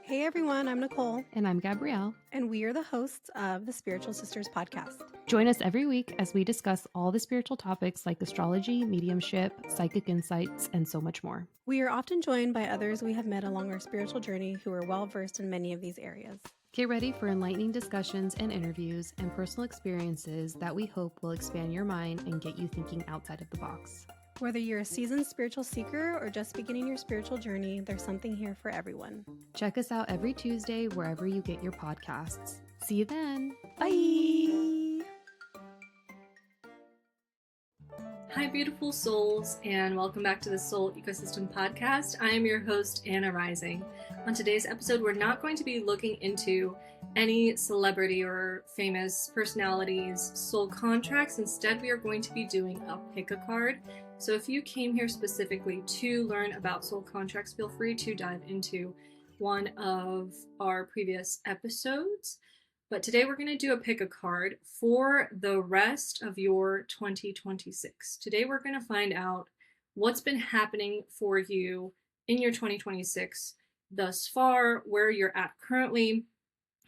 Hey everyone, I'm Nicole, And I'm Gabrielle. and we are the hosts of the Spiritual Sisters podcast. Join us every week as we discuss all the spiritual topics like astrology, mediumship, psychic insights, and so much more. We are often joined by others we have met along our spiritual journey who are well versed in many of these areas. Get ready for enlightening discussions and interviews and personal experiences that we hope will expand your mind and get you thinking outside of the box. Whether you're a seasoned spiritual seeker or just beginning your spiritual journey, there's something here for everyone. Check us out every Tuesday wherever you get your podcasts. See you then. Bye! Hi, beautiful souls, and welcome back to the Soul Ecosystem Podcast. I am your host, Anna Rising. On today's episode, we're not going to be looking into any celebrity or famous personalities' soul contracts. Instead, we are going to be doing a pick a card. So if you came here specifically to learn about soul contracts, feel free to dive into one of our previous episodes. But today we're going to do a pick a card for the rest of your 2026. Today we're going to find out what's been happening for you in your 2026 thus far, where you're at currently,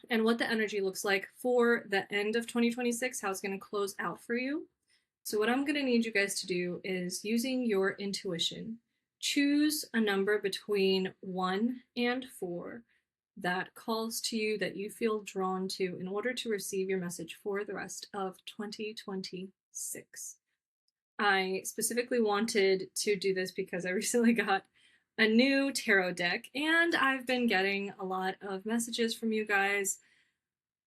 and what the energy looks like for the end of 2026, how it's going to close out for you. So what I'm going to need you guys to do is, using your intuition, choose a number between 1 and 4 that calls to you, that you feel drawn to, in order to receive your message for the rest of 2026. I specifically wanted to do this because I recently got a new tarot deck, and I've been getting a lot of messages from you guys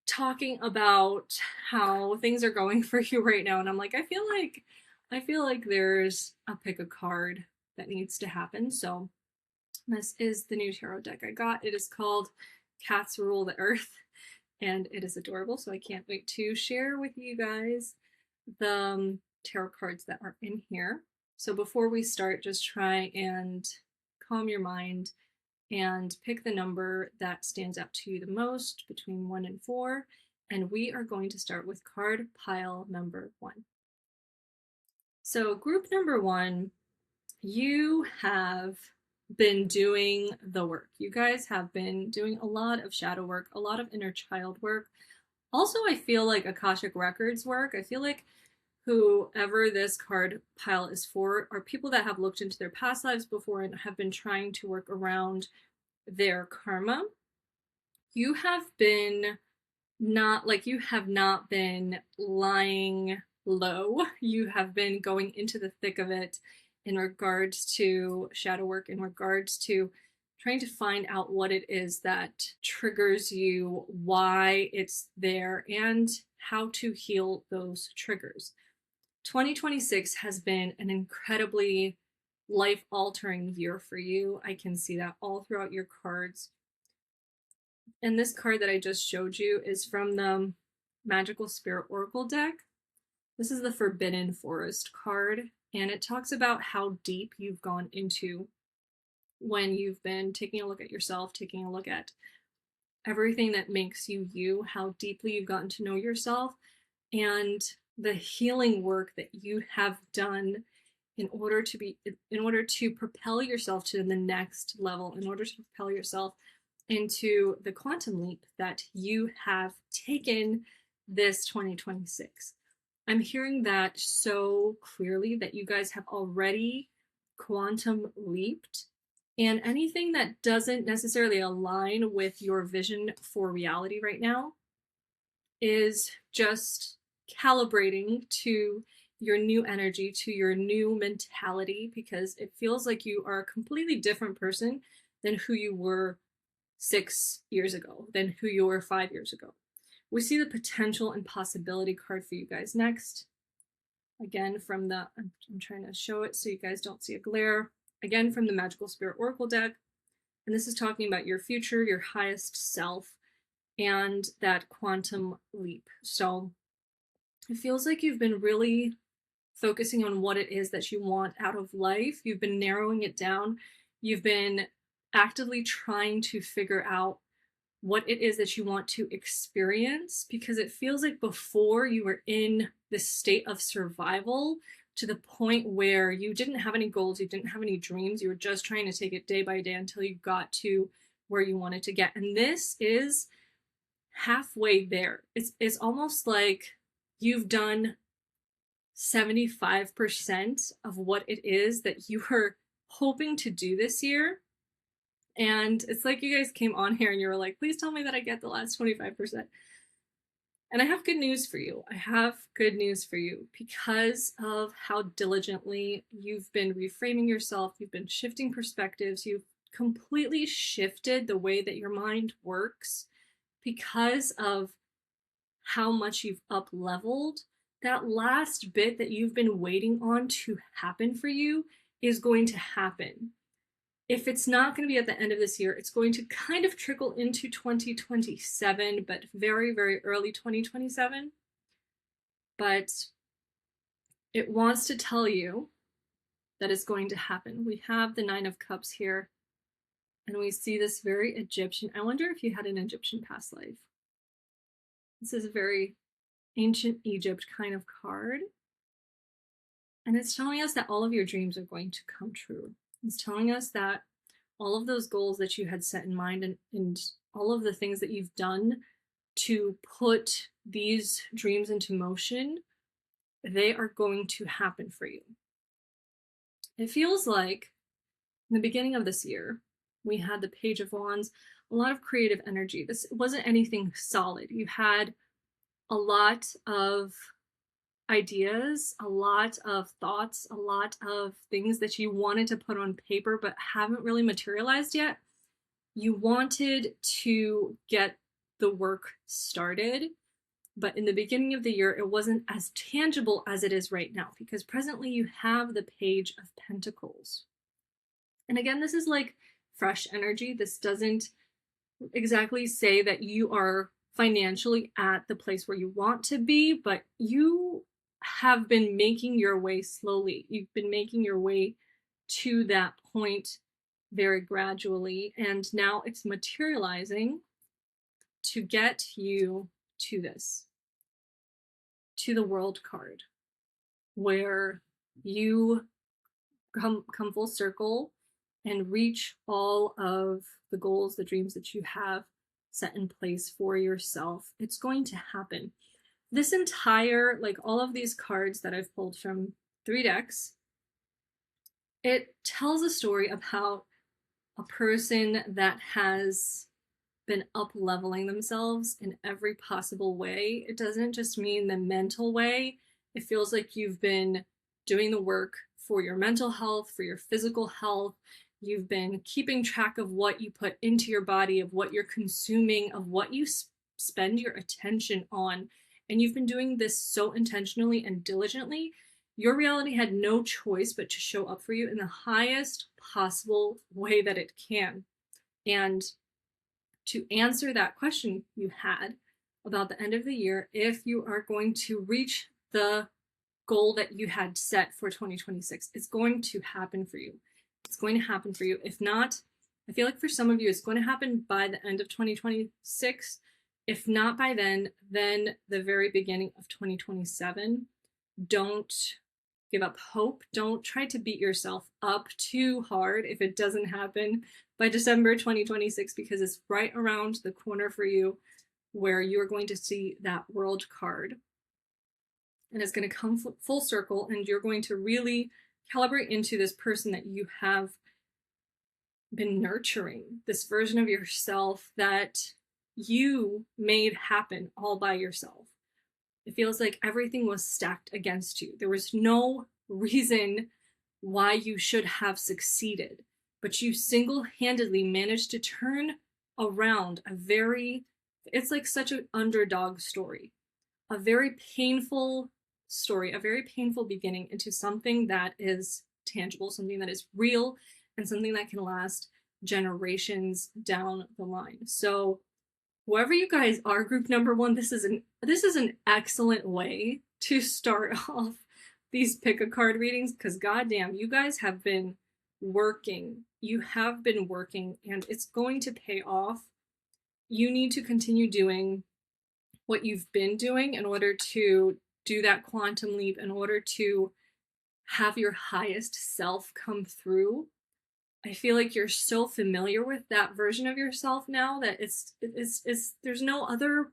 talking about how things are going for you right now, and I'm like, I feel like there's a pick a card that needs to happen. So this is the new tarot deck I got. It is called Cats Rule the Earth, and it is adorable, so I can't wait to share with you guys the tarot cards that are in here. So before we start, just try and calm your mind and pick the number that stands out to you the most between 1 and 4. And we are going to start with card pile number 1. So group number 1, you have been doing the work. You guys have been doing a lot of shadow work, a lot of inner child work. Also, I feel like Akashic Records work. I feel like whoever this card pile is for are people that have looked into their past lives before and have been trying to work around their karma. You have not been lying low. You have been going into the thick of it in regards to shadow work, in regards to trying to find out what it is that triggers you, why it's there, and how to heal those triggers. 2026 has been an incredibly life-altering year for you. I can see that all throughout your cards. And this card that I just showed you is from the Magical Spirit Oracle deck. This is the Forbidden Forest card, and it talks about how deep you've gone into when you've been taking a look at yourself, taking a look at everything that makes you you, how deeply you've gotten to know yourself, and the healing work that you have done in order to propel yourself to the next level, in order to propel yourself into the quantum leap that you have taken this 2026. I'm hearing that so clearly, that you guys have already quantum leaped, and anything that doesn't necessarily align with your vision for reality right now is just calibrating to your new energy, to your new mentality, because it feels like you are a completely different person than who you were 6 years ago, than who you were 5 years ago. We see the potential and possibility card for you guys next. Again, from the, I'm trying to show it so you guys don't see a glare. Again, from the Magical Spirit Oracle deck. And this is talking about your future, your highest self, and that quantum leap. So it feels like you've been really focusing on what it is that you want out of life. You've been narrowing it down. You've been actively trying to figure out what it is that you want to experience, because it feels like before you were in this state of survival to the point where you didn't have any goals, you didn't have any dreams, you were just trying to take it day by day until you got to where you wanted to get. And this is halfway there. It's almost like you've done 75% of what it is that you were hoping to do this year. And it's like you guys came on here and you were like, please tell me that I get the last 25%. And I have good news for you. I have good news for you because of how diligently you've been reframing yourself, you've been shifting perspectives, you've completely shifted the way that your mind works because of how much you've up-leveled. That last bit that you've been waiting on to happen for you is going to happen. If it's not going to be at the end of this year, it's going to kind of trickle into 2027, but very, very early 2027. But it wants to tell you that it's going to happen. We have the Nine of Cups here, and we see this very Egyptian. I wonder if you had an Egyptian past life. This is a very ancient Egypt kind of card. And it's telling us that all of your dreams are going to come true. It's telling us that all of those goals that you had set in mind and all of the things that you've done to put these dreams into motion, they are going to happen for you. It feels like in the beginning of this year, we had the Page of Wands, a lot of creative energy. This wasn't anything solid. You had a lot of ideas, a lot of thoughts, a lot of things that you wanted to put on paper but haven't really materialized yet. You wanted to get the work started, but in the beginning of the year, it wasn't as tangible as it is right now because presently you have the Page of Pentacles. And again, this is like fresh energy. This doesn't exactly say that you are financially at the place where you want to be, but you have been making your way slowly. You've been making your way to that point very gradually, and now it's materializing to get you to this, to the World card, where you come full circle and reach all of the goals, the dreams that you have set in place for yourself. It's going to happen. This entire, like all of these cards that I've pulled from 3 decks, it tells a story about a person that has been up-leveling themselves in every possible way. It doesn't just mean the mental way. It feels like you've been doing the work for your mental health, for your physical health. You've been keeping track of what you put into your body, of what you're consuming, of what you spend your attention on. And you've been doing this so intentionally and diligently, your reality had no choice but to show up for you in the highest possible way that it can. And to answer that question you had about the end of the year, if you are going to reach the goal that you had set for 2026, it's going to happen for you. It's going to happen for you. If not, I feel like for some of you, it's going to happen by the end of 2026. If not by then the very beginning of 2027. Don't give up hope. Don't try to beat yourself up too hard if it doesn't happen by December 2026, because it's right around the corner for you where you're going to see that World card. And it's going to come full circle, and you're going to really calibrate into this person that you have been nurturing, this version of yourself that you made happen all by yourself. It feels like everything was stacked against you. There was no reason why you should have succeeded, but you single-handedly managed to turn around it's like such an underdog story, a very painful story, a very painful beginning into something that is tangible, something that is real, and something that can last generations down the line. So whoever you guys are, group number 1, this is an excellent way to start off these pick a card readings, because goddamn, you guys have been working. You have been working, and it's going to pay off. You need to continue doing what you've been doing in order to do that quantum leap, in order to have your highest self come through. I feel like you're so familiar with that version of yourself now that there's no other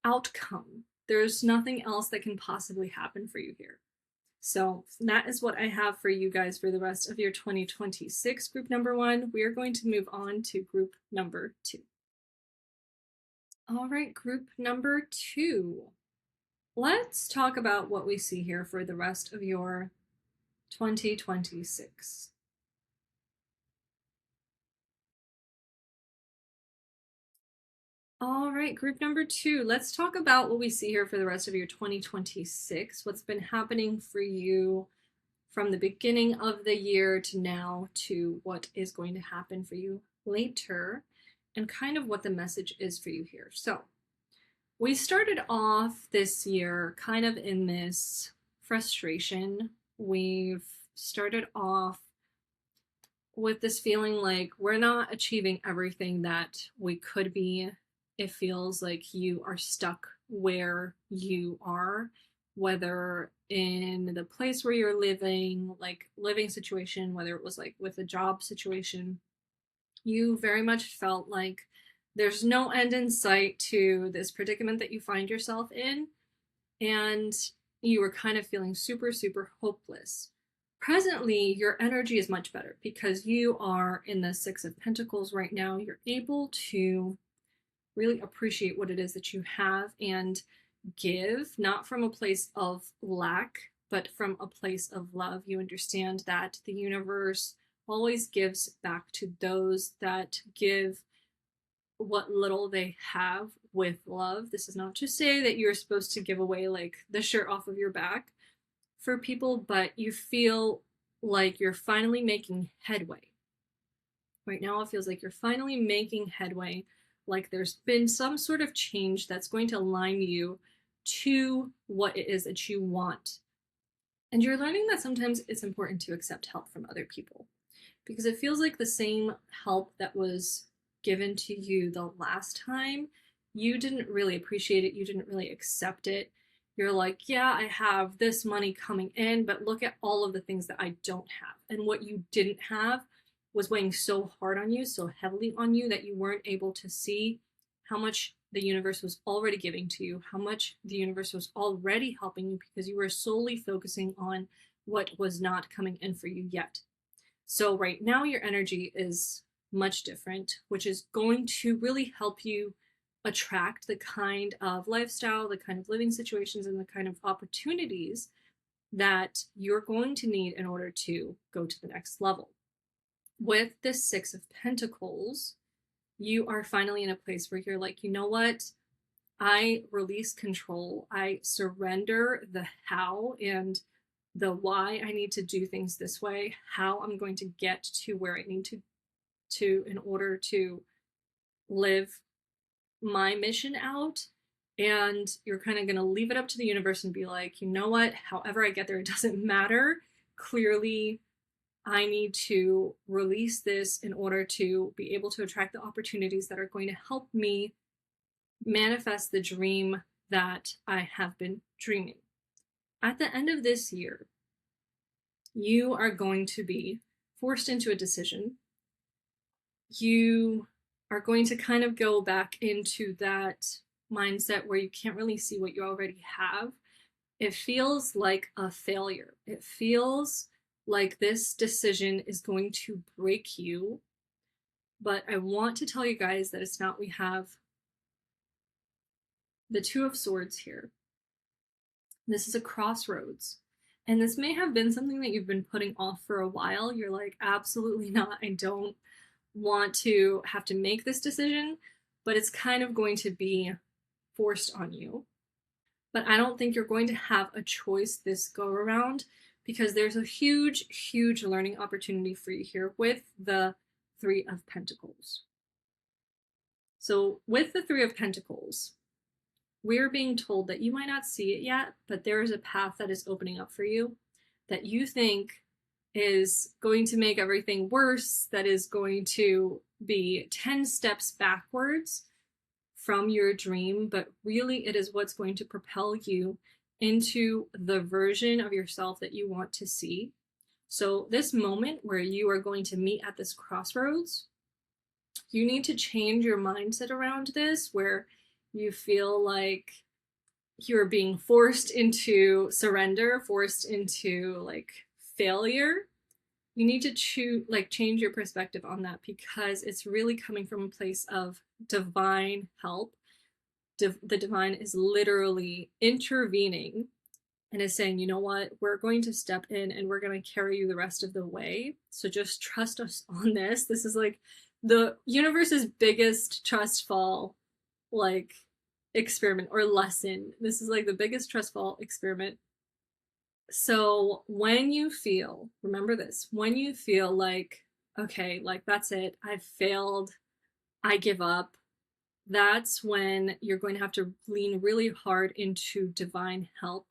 outcome. There's nothing else that can possibly happen for you here. So that is what I have for you guys for the rest of your 2026 group number 1. We are going to move on to group number 2. All right, group number 2. Let's talk about what we see here for the rest of your 2026. All right, group number 2. Let's talk about what we see here for the rest of your 2026. What's been happening for you from the beginning of the year to now, to what is going to happen for you later, and kind of what the message is for you here. So we started off this year kind of in this frustration. We've started off with this feeling like we're not achieving everything that we could be. It feels like you are stuck where you are, whether in the place where you're living, like living situation, whether it was like with a job situation. You very much felt like there's no end in sight to this predicament that you find yourself in, and you were kind of feeling super, super hopeless. Presently, your energy is much better because you are in the 6 of Pentacles right now. You're able to really appreciate what it is that you have and give, not from a place of lack, but from a place of love. You understand that the universe always gives back to those that give what little they have with love. This is not to say that you're supposed to give away like the shirt off of your back for people, but you feel like you're finally making headway. Right now it feels like you're finally making headway, like there's been some sort of change that's going to align you to what it is that you want. And you're learning that sometimes it's important to accept help from other people, because it feels like the same help that was given to you the last time, you didn't really appreciate it, you didn't really accept it. You're like, yeah, I have this money coming in, but look at all of the things that I don't have. And what you didn't have was weighing so hard on you, so heavily on you, that you weren't able to see how much the universe was already giving to you, how much the universe was already helping you, because you were solely focusing on what was not coming in for you yet. So right now your energy is much different, which is going to really help you attract the kind of lifestyle, the kind of living situations, and the kind of opportunities that you're going to need in order to go to the next level. With this 6 of Pentacles, you are finally in a place where you're like, you know what? I release control. I surrender the how and the why I need to do things this way, how I'm going to get to where I need to in order to live my mission out. And you're kind of going to leave it up to the universe and be like, you know what? However I get there, it doesn't matter. Clearly, I need to release this in order to be able to attract the opportunities that are going to help me manifest the dream that I have been dreaming. At the end of this year, you are going to be forced into a decision. You are going to kind of go back into that mindset where you can't really see what you already have. It feels like a failure. It feels like this decision is going to break you. But I want to tell you guys that it's not. We have the 2 of Swords here. This is a crossroads. And this may have been something that you've been putting off for a while. You're like, absolutely not. I don't want to have to make this decision, but it's kind of going to be forced on you. But I don't think you're going to have a choice this go around, because there's a huge, huge learning opportunity for you here with the 3 of Pentacles. So with the 3 of Pentacles, we're being told that you might not see it yet, but there is a path that is opening up for you that you think is going to make everything worse, that is going to be 10 steps backwards from your dream, but really it is what's going to propel you into the version of yourself that you want to see. So this moment where you are going to meet at this crossroads, you need to change your mindset around this, where you feel like you're being forced into surrender, forced into like failure. You need to change your perspective on that, because it's really coming from a place of divine help. The divine is literally intervening and is saying, you know what, we're going to step in and we're going to carry you the rest of the way. So just trust us on this. This is like the universe's biggest trust fall like experiment or lesson. This is like the biggest trust fall experiment. So when you feel, remember this, when you feel like, okay, like that's it, I've failed, I give up, that's when you're going to have to lean really hard into divine help.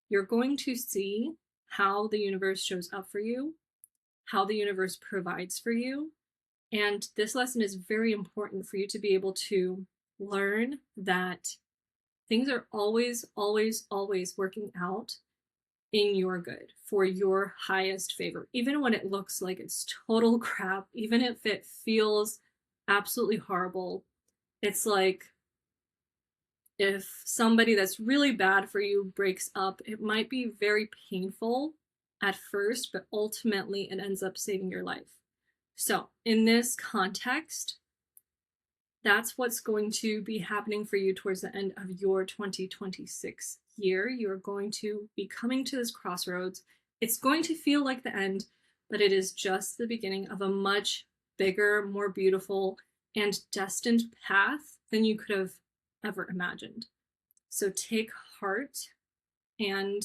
You're going to see how the universe shows up for you, how the universe provides for you. And this lesson is very important for you to be able to learn that things are always, always, always working out in your good, for your highest favor, even when it looks like it's total crap, even if it feels absolutely horrible. It's like if somebody that's really bad for you breaks up, it might be very painful at first, but ultimately it ends up saving your life. So in this context, that's what's going to be happening for you towards the end of your 2026 year. You're going to be coming to this crossroads. It's going to feel like the end, but it is just the beginning of a much bigger, more beautiful, and destined path than you could have ever imagined. So take heart and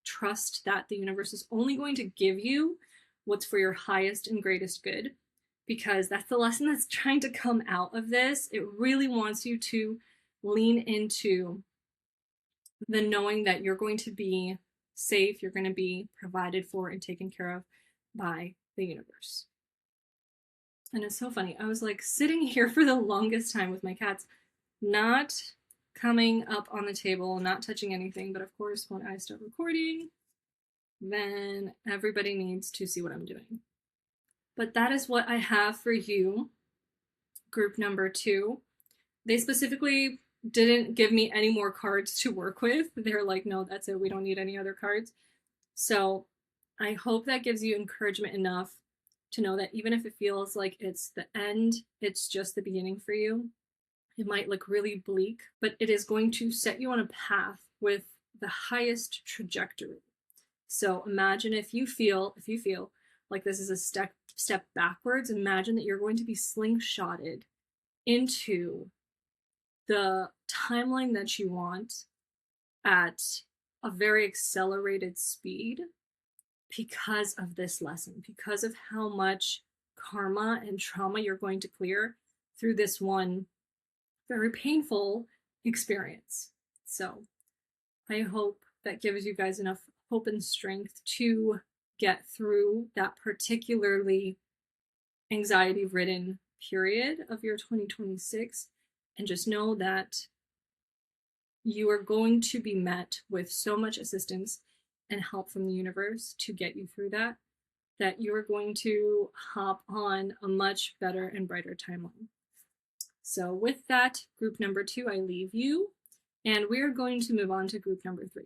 trust that the universe is only going to give you what's for your highest and greatest good, because that's the lesson that's trying to come out of this. It really wants you to lean into the knowing that you're going to be safe, you're going to be provided for and taken care of by the universe. And it's so funny. I was like sitting here for the longest time with my cats, not coming up on the table, not touching anything. But of course, when I start recording, then everybody needs to see what I'm doing. But that is what I have for you, group number 2. They specifically didn't give me any more cards to work with. They're like, no, that's it. We don't need any other cards. So I hope that gives you encouragement enough to know that even if it feels like it's the end, it's just the beginning for you. It might look really bleak, but it is going to set you on a path with the highest trajectory. So imagine if you feel like this is a step backwards, imagine that you're going to be slingshotted into the timeline that you want at a very accelerated speed because of this lesson, because of how much karma and trauma you're going to clear through this one very painful experience. So I hope that gives you guys enough hope and strength to get through that particularly anxiety-ridden period of your 2026, and just know that you are going to be met with so much assistance and help from the universe to get you through that you are going to hop on a much better and brighter timeline. So with that, group number 2, I leave you, and we're going to move on to group number 3.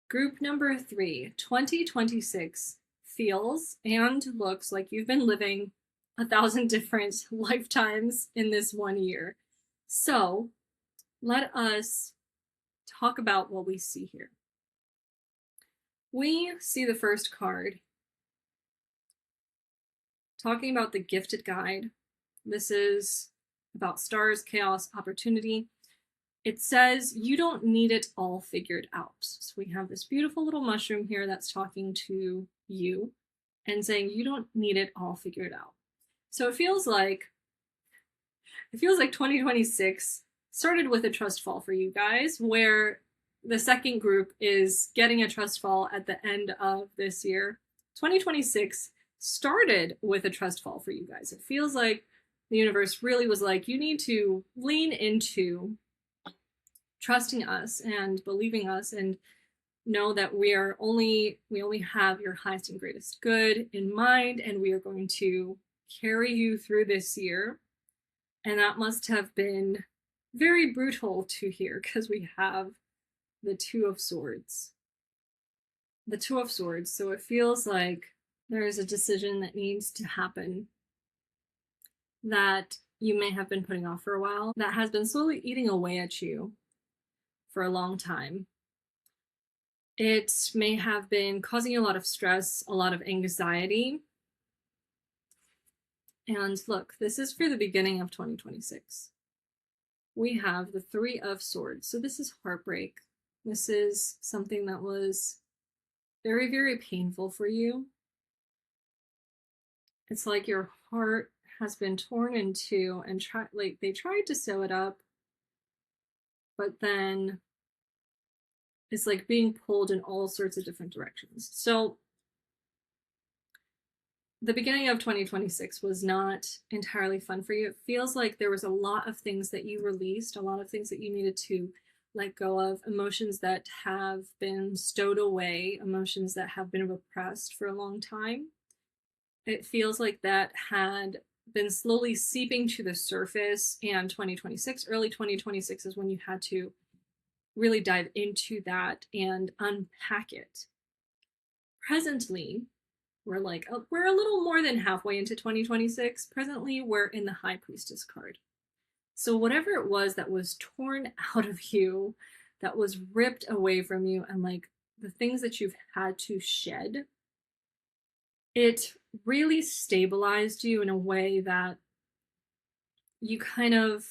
Group number 3, 2026 feels and looks like you've been living 1,000 different lifetimes in this one year. So let us talk about what we see here. We see the first card talking about the gifted guide. This is about stars, chaos, opportunity. It says you don't need it all figured out. So we have this beautiful little mushroom here that's talking to you and saying you don't need it all figured out. So it feels like 2026 started with a trust fall for you guys, where the second group is getting a trust fall at the end of this year. 2026 started with a trust fall for you guys. It feels like the universe really was like, you need to lean into trusting us and believing us and know that we only have your highest and greatest good in mind, and we are going to carry you through this year. And that must have been very brutal to hear, because we have the Two of Swords. The Two of Swords. So it feels like there is a decision that needs to happen that you may have been putting off for a while, that has been slowly eating away at you for a long time. It may have been causing you a lot of stress, a lot of anxiety. And look, this is for the beginning of 2026. We have the Three of Swords. So this is heartbreak. This is something that was very, very painful for you. It's like your heart has been torn in two, and they tried to sew it up, but then it's like being pulled in all sorts of different directions. So the beginning of 2026 was not entirely fun for you. It feels like there was a lot of things that you released, a lot of things that you needed to let go of, emotions that have been stowed away, emotions that have been repressed for a long time. It feels like that had been slowly seeping to the surface, and early 2026 is when you had to really dive into that and unpack it. Presently, we're a little more than halfway into 2026. Presently, we're in the High Priestess card. So whatever it was that was torn out of you, that was ripped away from you, and like the things that you've had to shed, it really stabilized you in a way that you kind of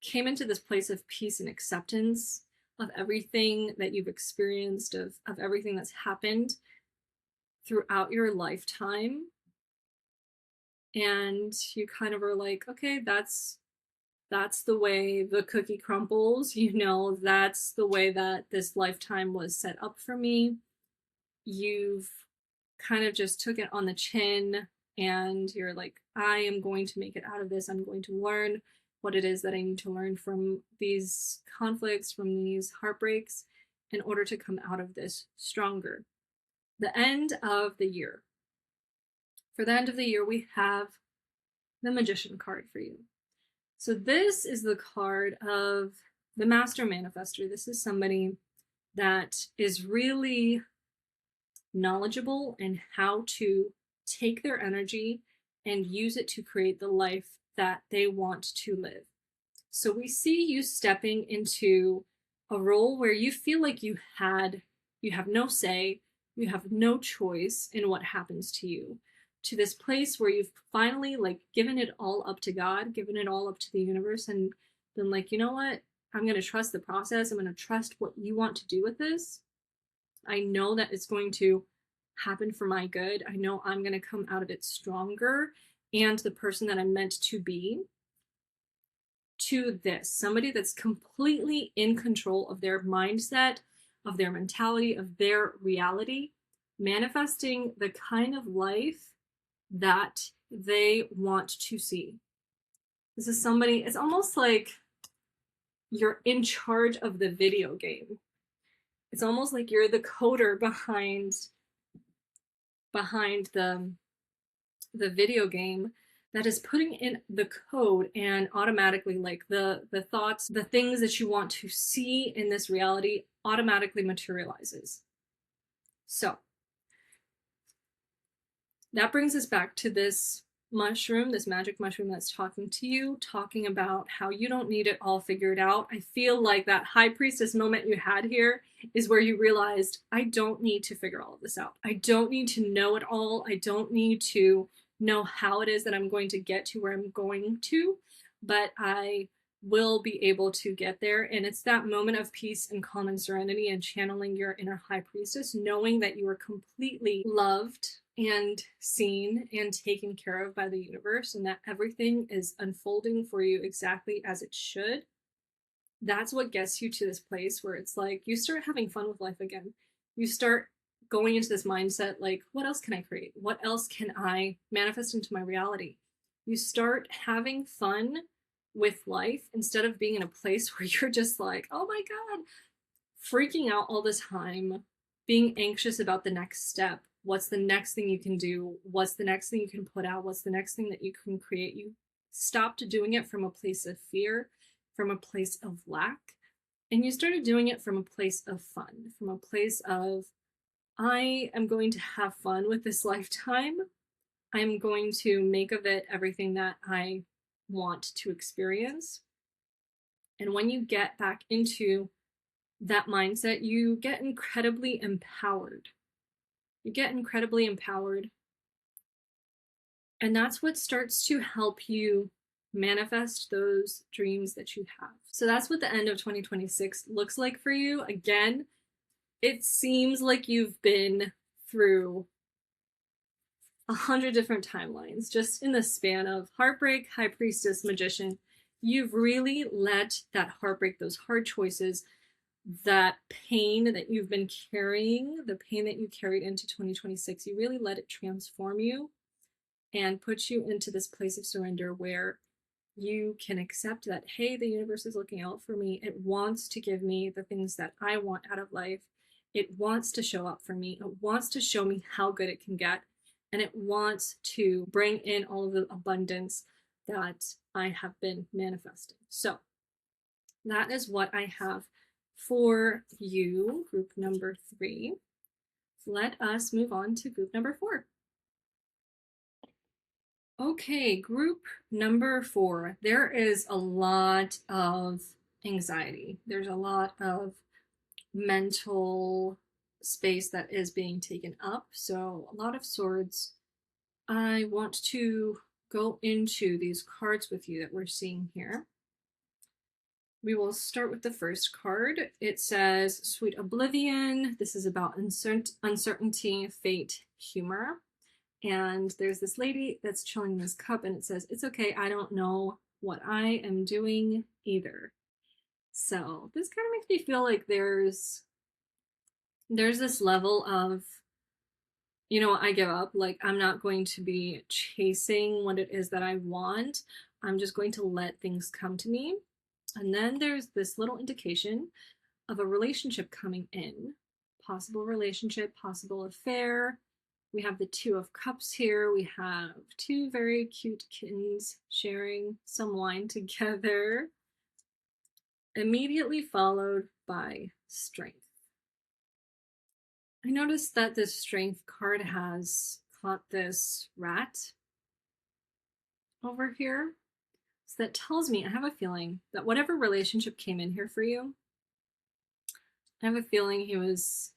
came into this place of peace and acceptance of everything that you've experienced, of everything that's happened throughout your lifetime. And you kind of are like, okay, that's the way the cookie crumbles, that's the way that this lifetime was set up for me. You've kind of just took it on the chin, and you're like, I am going to make it out of this. I'm going to learn what it is that I need to learn from these conflicts, from these heartbreaks, in order to come out of this stronger. The end of the year. For the end of the year, we have the Magician card for you. So this is the card of the Master Manifestor. This is somebody that is really knowledgeable in how to take their energy and use it to create the life that they want to live. So we see you stepping into a role where you feel like you have no say, you have no choice in what happens to you, to this place where you've finally given it all up to God, given it all up to the universe, and been like, you know what? I'm going to trust the process. I'm going to trust what you want to do with this. I know that it's going to happen for my good. I know I'm going to come out of it stronger and the person that I'm meant to be. To this, somebody that's completely in control of their mindset, of their mentality, of their reality, manifesting the kind of life that they want to see. This is somebody, it's almost like you're in charge of the video game. It's almost like you're the coder behind the video game that is putting in the code, and automatically the thoughts, the things that you want to see in this reality automatically materializes. So that brings us back to this mushroom, this magic mushroom that's talking to you, talking about how you don't need it all figured out. I feel like that High Priestess moment you had here is where you realized, I don't need to figure all of this out. I don't need to know it all. I don't need to know how it is that I'm going to get to where I'm going to, but I will be able to get there. And it's that moment of peace and calm and serenity, and channeling your inner High Priestess, knowing that you are completely loved and seen and taken care of by the universe, and that everything is unfolding for you exactly as it should. That's what gets you to this place where it's like you start having fun with life again. You start going into this mindset like, what else can I create? What else can I manifest into my reality? You start having fun with life instead of being in a place where you're just like, oh my God, freaking out all the time, being anxious about the next step. What's the next thing you can do? What's the next thing you can put out? What's the next thing that you can create? You stopped doing it from a place of fear, from a place of lack, and you started doing it from a place of fun, from a place of, I am going to have fun with this lifetime. I'm going to make of it everything that I want to experience. And when you get back into that mindset, you get incredibly empowered. You get incredibly empowered. And that's what starts to help you manifest those dreams that you have. So that's what the end of 2026 looks like for you. Again, it seems like you've been through 100 different timelines just in the span of heartbreak, high priestess, magician. You've really let that heartbreak, those hard choices, that pain that you've been carrying, the pain that you carried into 2026, you really let it transform you and put you into this place of surrender where you can accept that, hey, the universe is looking out for me. It wants to give me the things that I want out of life. It wants to show up for me. It wants to show me how good it can get. And it wants to bring in all of the abundance that I have been manifesting. So that is what I have for you, group number 3. Let us move on to group number 4. Okay, group number 4. There is a lot of anxiety. There's a lot of mental space that is being taken up. So a lot of swords. I want to go into these cards with you that we're seeing here. We will start with the first card. It says, Sweet Oblivion. This is about uncertainty, fate, humor. And there's this lady that's chilling in this cup, and it says, it's okay, I don't know what I am doing either. So this kind of makes me feel like there's this level of, you know, I give up. Like, I'm not going to be chasing what it is that I want. I'm just going to let things come to me. And then there's this little indication of a relationship coming in. Possible relationship, possible affair. We have the 2 of Cups here. We have 2 very cute kittens sharing some wine together. Immediately followed by Strength. I noticed that this Strength card has caught this rat over here. So that tells me, I have a feeling that whatever relationship came in here for you, I have a feeling he was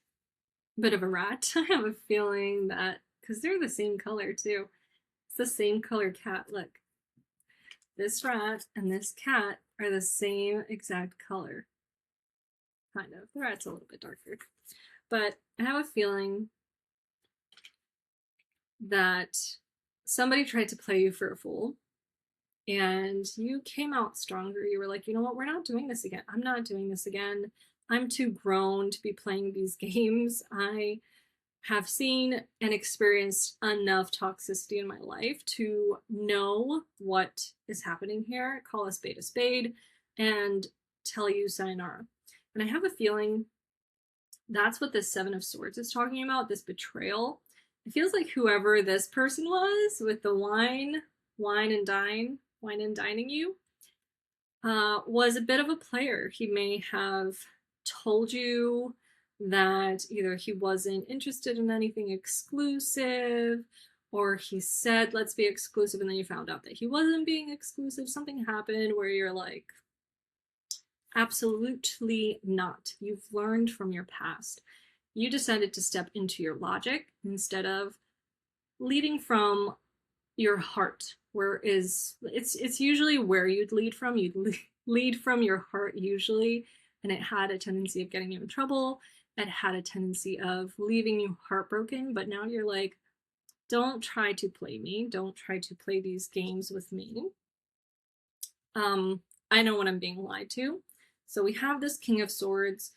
a bit of a rat. I have a feeling that, because they're the same color too. It's the same color cat. Look, this rat and this cat are the same exact color. Kind of. The rat's a little bit darker. But I have a feeling that somebody tried to play you for a fool. And you came out stronger. You were like, you know what? We're not doing this again. I'm not doing this again. I'm too grown to be playing these games. I have seen and experienced enough toxicity in my life to know what is happening here, call a spade, and tell you sayonara. And I have a feeling that's what this 7 of Swords is talking about, this betrayal. It feels like whoever this person was with the wine and dining you, was a bit of a player. He may have told you that either he wasn't interested in anything exclusive, or he said, let's be exclusive, and then you found out that he wasn't being exclusive. Something happened where you're like, absolutely not. You've learned from your past. You decided to step into your logic instead of leading from your heart, where it's usually where you'd lead from. You'd lead from your heart usually, and it had a tendency of getting you in trouble. It had a tendency of leaving you heartbroken, but now you're like, don't try to play me. Don't try to play these games with me. I know when I'm being lied to. So we have this King of Swords,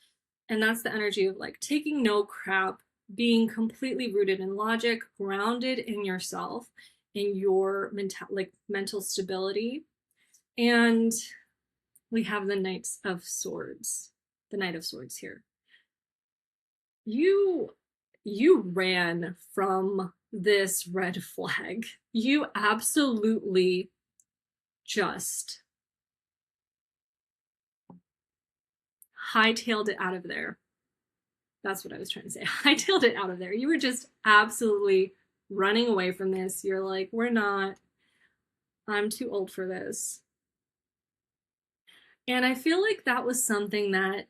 and that's the energy of like taking no crap, being completely rooted in logic, grounded in yourself, in your mental stability. And we have the Knight of Swords here. you ran from this red flag. You absolutely just hightailed it out of there. That's what I was trying to say. Hightailed it out of there. You were just absolutely running away from this. You're like, we're not, I'm too old for this. And I feel like that was something that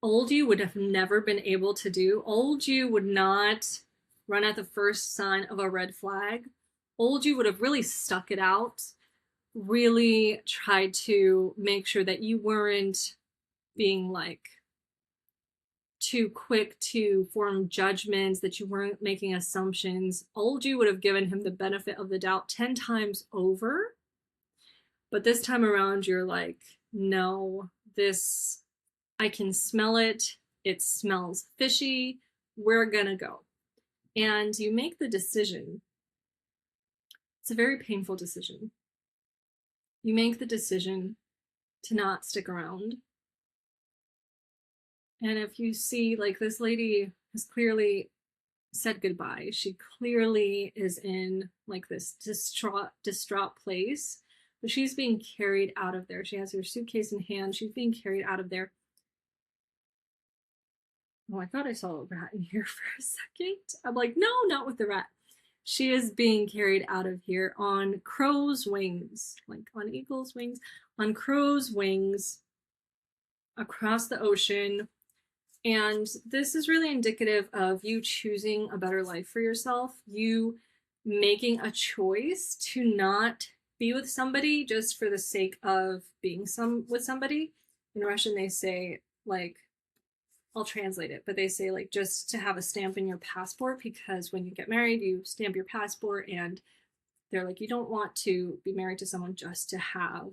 old you would have never been able to do. Old you would not run at the first sign of a red flag. Old you would have really stuck it out, really tried to make sure that you weren't being like too quick to form judgments, that you weren't making assumptions. Old you would have given him the benefit of the doubt 10 times over. But this time around, you're like, no, this, I can smell it. It smells fishy. We're gonna go. And you make the decision. It's a very painful decision. You make the decision to not stick around. And if you see, like, this lady has clearly said goodbye. She clearly is in like this distraught place, but she's being carried out of there. She has her suitcase in hand. She's being carried out of there. Oh, I thought I saw a rat in here for a second. I'm like, no, not with the rat. She is being carried out of here on crow's wings, like on eagle's wings, on crow's wings across the ocean. And this is really indicative of you choosing a better life for yourself, you making a choice to not be with somebody just for the sake of being with somebody. In Russian, they say, like, I'll translate it, but they say, like, just to have a stamp in your passport, because when you get married, you stamp your passport, and they're like, you don't want to be married to someone just to have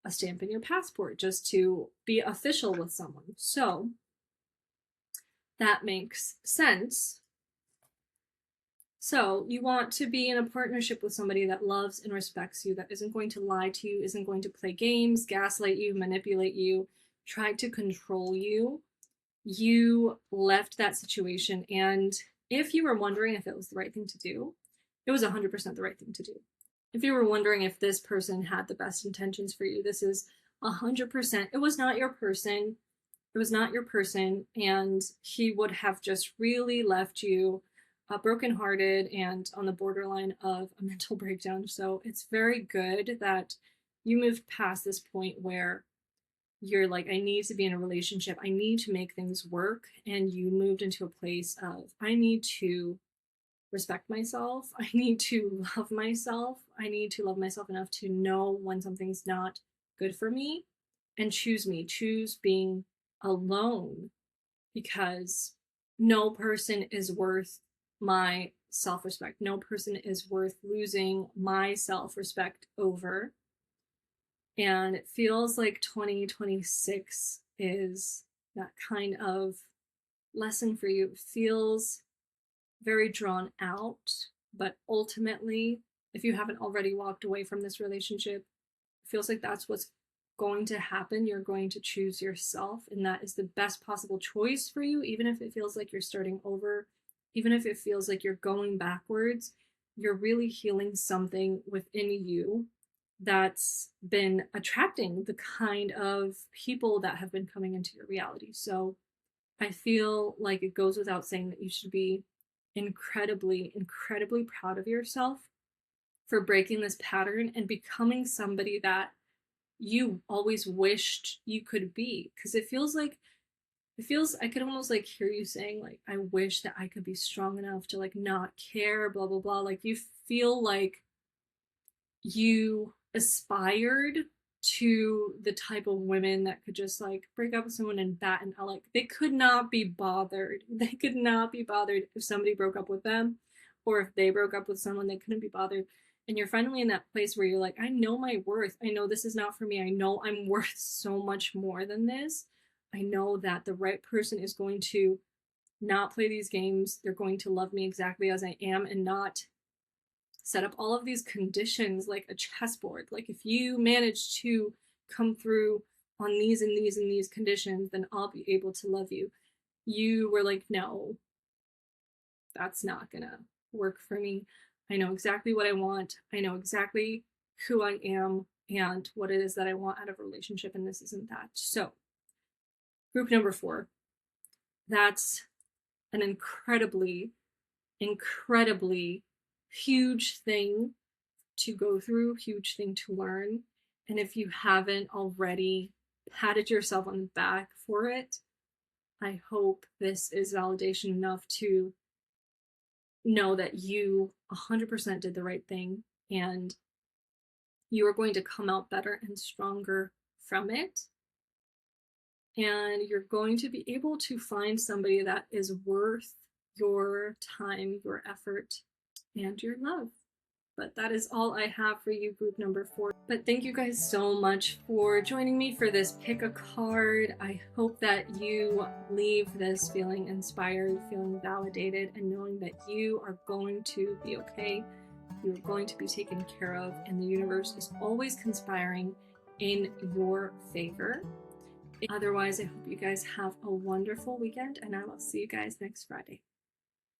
a stamp in your passport, just to be official with someone. So that makes sense. So you want to be in a partnership with somebody that loves and respects you, that isn't going to lie to you, isn't going to play games, gaslight you, manipulate you, try to control you. You left that situation, and if you were wondering if it was the right thing to do, it was 100% the right thing to do. If you were wondering if this person had the best intentions for you, this is 100%. It was not your person. It was not your person, and he would have just really left you brokenhearted and on the borderline of a mental breakdown. So it's very good that you moved past this point where you're like, I need to be in a relationship. I need to make things work. And you moved into a place of, I need to respect myself. I need to love myself. I need to love myself enough to know when something's not good for me and choose me, choose being alone, because no person is worth my self-respect. No person is worth losing my self-respect over. And it feels like 2026 is that kind of lesson for you. It feels very drawn out, but ultimately, if you haven't already walked away from this relationship, it feels like that's what's going to happen. You're going to choose yourself, and that is the best possible choice for you, even if it feels like you're starting over, even if it feels like you're going backwards. You're really healing something within you that's been attracting the kind of people that have been coming into your reality. So I feel like it goes without saying that you should be incredibly, incredibly proud of yourself for breaking this pattern and becoming somebody that you always wished you could be. Because I could almost like hear you saying, like, I wish that I could be strong enough to like not care, blah, blah, blah. Like, you feel like you aspired to the type of women that could just like break up with someone and bat an eye. Like, they could not be bothered. They could not be bothered if somebody broke up with them, or if they broke up with someone, they couldn't be bothered. And you're finally in that place where you're like, I know my worth. I know this is not for me. I know I'm worth so much more than this. I know that the right person is going to not play these games. They're going to love me exactly as I am and not set up all of these conditions like a chessboard. Like, if you manage to come through on these and these and these conditions, then I'll be able to love you. you were like, no, that's not gonna work for me. I know exactly what I want. I know exactly who I am and what it is that I want out of a relationship, and this isn't that. So, group number 4, that's an incredibly, incredibly huge thing to go through, huge thing to learn. And if you haven't already patted yourself on the back for it, I hope this is validation enough to know that you 100% did the right thing and you are going to come out better and stronger from it. And you're going to be able to find somebody that is worth your time, your effort, and your love. But that is all I have for you, group number 4. But thank you guys so much for joining me for this pick a card. I hope that you leave this feeling inspired, feeling validated, and knowing that you are going to be okay. You're going to be taken care of, and the universe is always conspiring in your favor. Otherwise, I hope you guys have a wonderful weekend, and I will see you guys next Friday.